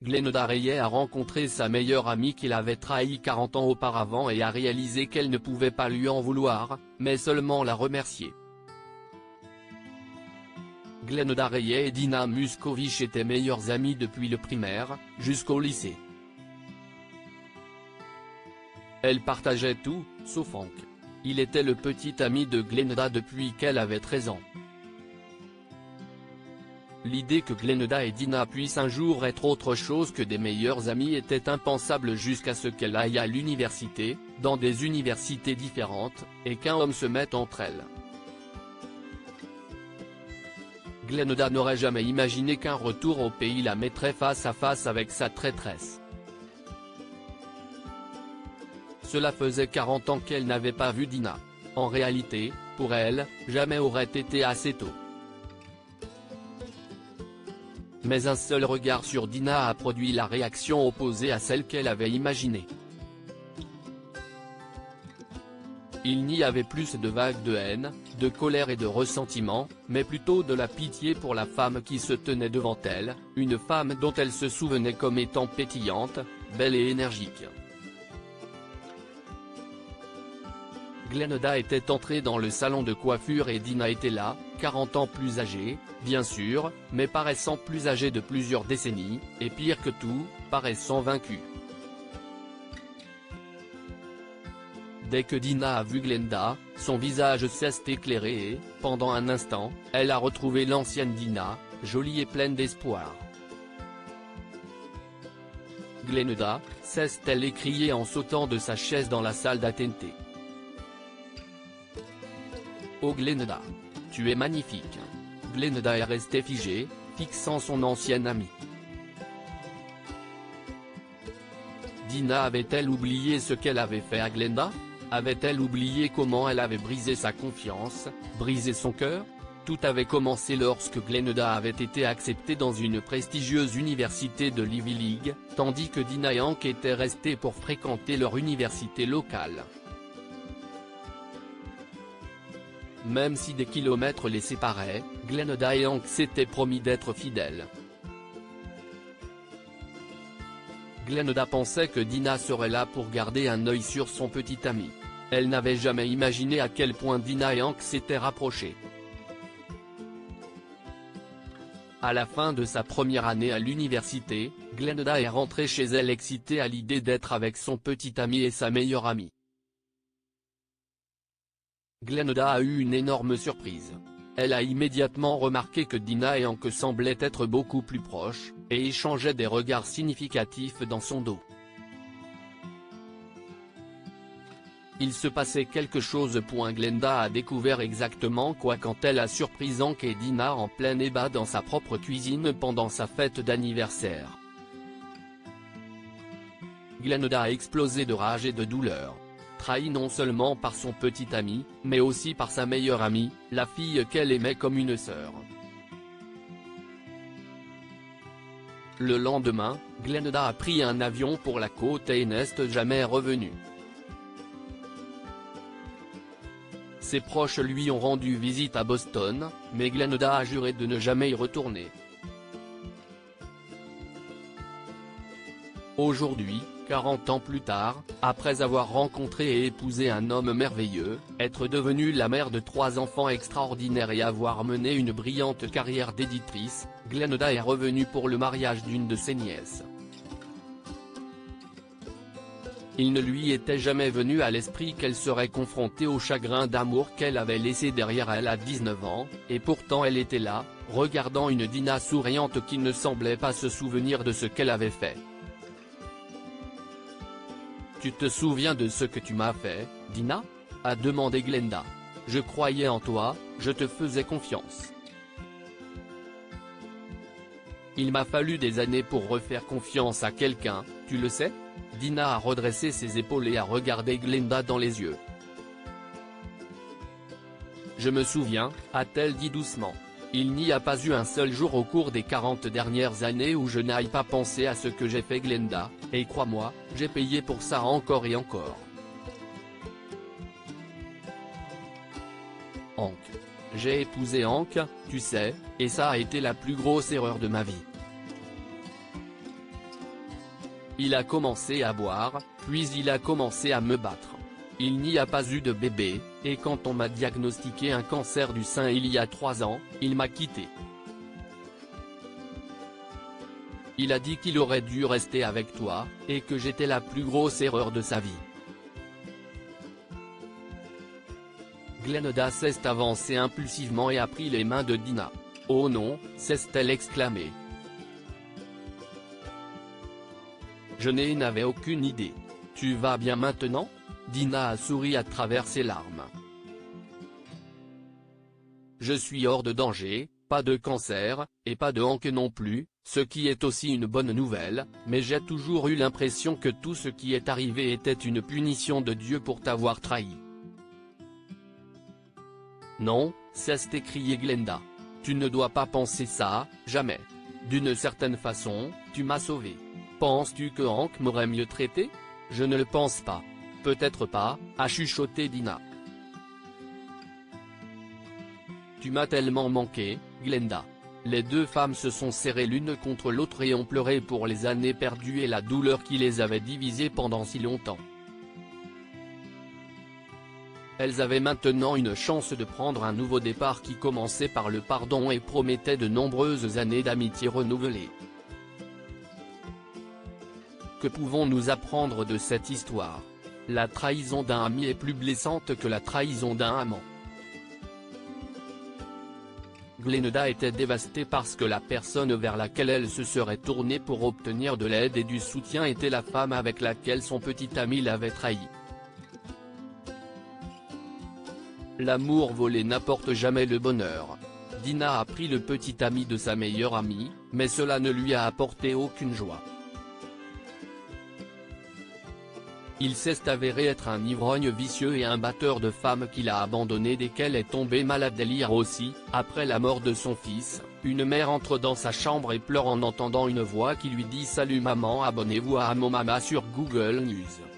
Glenda Reyes a rencontré sa meilleure amie qu'il avait trahie 40 ans auparavant et a réalisé qu'elle ne pouvait pas lui en vouloir, mais seulement la remercier. Glenda Reyes et Dina Muscovich étaient meilleures amies depuis le primaire, jusqu'au lycée. Elles partageaient tout, sauf Hank. Il était le petit ami de Glenda depuis qu'elle avait 13 ans. L'idée que Glenda et Dina puissent un jour être autre chose que des meilleures amies était impensable jusqu'à ce qu'elle aille à l'université, dans des universités différentes, et qu'un homme se mette entre elles. Glenda n'aurait jamais imaginé qu'un retour au pays la mettrait face à face avec sa traîtresse. Cela faisait 40 ans qu'elle n'avait pas vu Dina. En réalité, pour elle, jamais aurait été assez tôt. Mais un seul regard sur Dina a produit la réaction opposée à celle qu'elle avait imaginée. Il n'y avait plus de vagues de haine, de colère et de ressentiment, mais plutôt de la pitié pour la femme qui se tenait devant elle, une femme dont elle se souvenait comme étant pétillante, belle et énergique. Glenda était entrée dans le salon de coiffure et Dina était là, 40 ans plus âgée, bien sûr, mais paraissant plus âgée de plusieurs décennies, et pire que tout, paraissant vaincue. Dès que Dina a vu Glenda, son visage s'est éclairé et, pendant un instant, elle a retrouvé l'ancienne Dina, jolie et pleine d'espoir. Glenda, s'est-elle écriée en sautant de sa chaise dans la salle d'attente. Oh Glenda, tu es magnifique. Glenda est restée figée, fixant son ancienne amie. Dina avait-elle oublié ce qu'elle avait fait à Glenda? Avait-elle oublié comment elle avait brisé sa confiance, brisé son cœur? Tout avait commencé lorsque Glenda avait été acceptée dans une prestigieuse université de l'Ivy League, tandis que Dina et Hank étaient restés pour fréquenter leur université locale. Même si des kilomètres les séparaient, Glenda et Hank s'étaient promis d'être fidèles. Glenda pensait que Dina serait là pour garder un œil sur son petit ami. Elle n'avait jamais imaginé à quel point Dina et Hank s'étaient rapprochés. À la fin de sa première année à l'université, Glenda est rentrée chez elle excitée à l'idée d'être avec son petit ami et sa meilleure amie. Glenda a eu une énorme surprise. Elle a immédiatement remarqué que Dina et Hank semblaient être beaucoup plus proches, et échangeaient des regards significatifs dans son dos. Il se passait quelque chose. Glenda a découvert exactement quoi quand elle a surpris Hank et Dina en plein débat dans sa propre cuisine pendant sa fête d'anniversaire. Glenda a explosé de rage et de douleur. Trahie non seulement par son petit ami, mais aussi par sa meilleure amie, la fille qu'elle aimait comme une sœur. Le lendemain, Glenda a pris un avion pour la côte et n'est jamais revenue. Ses proches lui ont rendu visite à Boston, mais Glenda a juré de ne jamais y retourner. Aujourd'hui, 40 ans plus tard, après avoir rencontré et épousé un homme merveilleux, être devenue la mère de 3 enfants extraordinaires et avoir mené une brillante carrière d'éditrice, Glenda est revenue pour le mariage d'une de ses nièces. Il ne lui était jamais venu à l'esprit qu'elle serait confrontée au chagrin d'amour qu'elle avait laissé derrière elle à 19 ans, et pourtant elle était là, regardant une Dina souriante qui ne semblait pas se souvenir de ce qu'elle avait fait. « Tu te souviens de ce que tu m'as fait, Dina ?» a demandé Glenda. « Je croyais en toi, je te faisais confiance. Il m'a fallu des années pour refaire confiance à quelqu'un, tu le sais ?» Dina a redressé ses épaules et a regardé Glenda dans les yeux. « Je me souviens, a-t-elle dit doucement. Il n'y a pas eu un seul jour au cours des 40 dernières années où je n'aille pas penser à ce que j'ai fait Glenda, et crois-moi, j'ai payé pour ça encore et encore. » Hank. J'ai épousé Hank, tu sais, et ça a été la plus grosse erreur de ma vie. Il a commencé à boire, puis il a commencé à me battre. Il n'y a pas eu de bébé, et quand on m'a diagnostiqué un cancer du sein il y a 3 ans, il m'a quitté. Il a dit qu'il aurait dû rester avec toi, et que j'étais la plus grosse erreur de sa vie. Glenda s'est avancée impulsivement et a pris les mains de Dina. « Oh non !» s'est-elle exclamée. Je n'avais aucune idée. « Tu vas bien maintenant ?» Dina a souri à travers ses larmes. « Je suis hors de danger, pas de cancer, et pas de Hank non plus, ce qui est aussi une bonne nouvelle, mais j'ai toujours eu l'impression que tout ce qui est arrivé était une punition de Dieu pour t'avoir trahi. » Non, s'est écrié Glenda. Tu ne dois pas penser ça, jamais. D'une certaine façon, tu m'as sauvé. Penses-tu que Hank m'aurait mieux traité? Je ne le pense pas. Peut-être pas, a chuchoté Dina. Tu m'as tellement manqué, Glenda. Les deux femmes se sont serrées l'une contre l'autre et ont pleuré pour les années perdues et la douleur qui les avait divisées pendant si longtemps. Elles avaient maintenant une chance de prendre un nouveau départ qui commençait par le pardon et promettait de nombreuses années d'amitié renouvelée. Que pouvons-nous apprendre de cette histoire? La trahison d'un ami est plus blessante que la trahison d'un amant. Glenda était dévastée parce que la personne vers laquelle elle se serait tournée pour obtenir de l'aide et du soutien était la femme avec laquelle son petit ami l'avait trahi. L'amour volé n'apporte jamais le bonheur. Dina a pris le petit ami de sa meilleure amie, mais cela ne lui a apporté aucune joie. Il s'est avéré être un ivrogne vicieux et un batteur de femmes qu'il a abandonné dès qu'elle est tombée malade. Délire aussi, après la mort de son fils, une mère entre dans sa chambre et pleure en entendant une voix qui lui dit « Salut maman, abonnez-vous à Mon Mama » sur Google News.